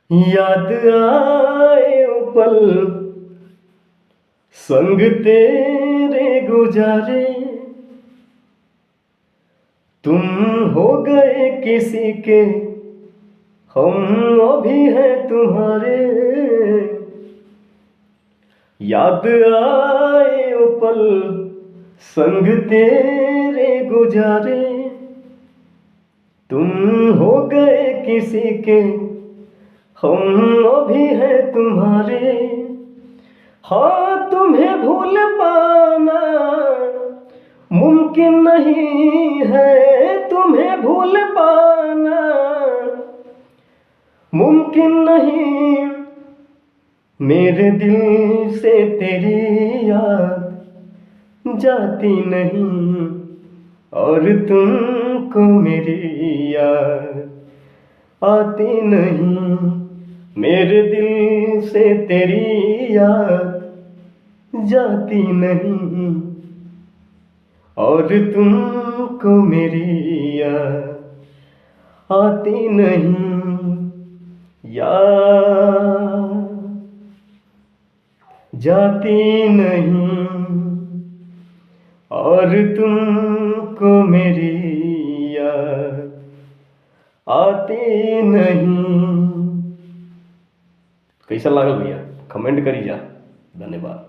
याद आए वो पल संग तेरे गुजारे, तुम हो गए किसी के, हम अभी हैं तुम्हारे। याद आए वो पल संग तेरे गुजारे, तुम हो गए किसी के, हम अभी हैं तुम्हारे। हाँ, तुम्हें भूल पाना मुमकिन नहीं है, तुम्हें भूल पाना मुमकिन नहीं। मेरे दिल से तेरी याद जाती नहीं, और तुमको मेरी याद आती नहीं। मेरे दिल से तेरी याद जाती नहीं, और तुमको मेरी याद आती नहीं। याद जाती नहीं, और तुमको मेरी याद आती नहीं। कैसा लागल भैया, कमेंट करी जा। धन्यवाद।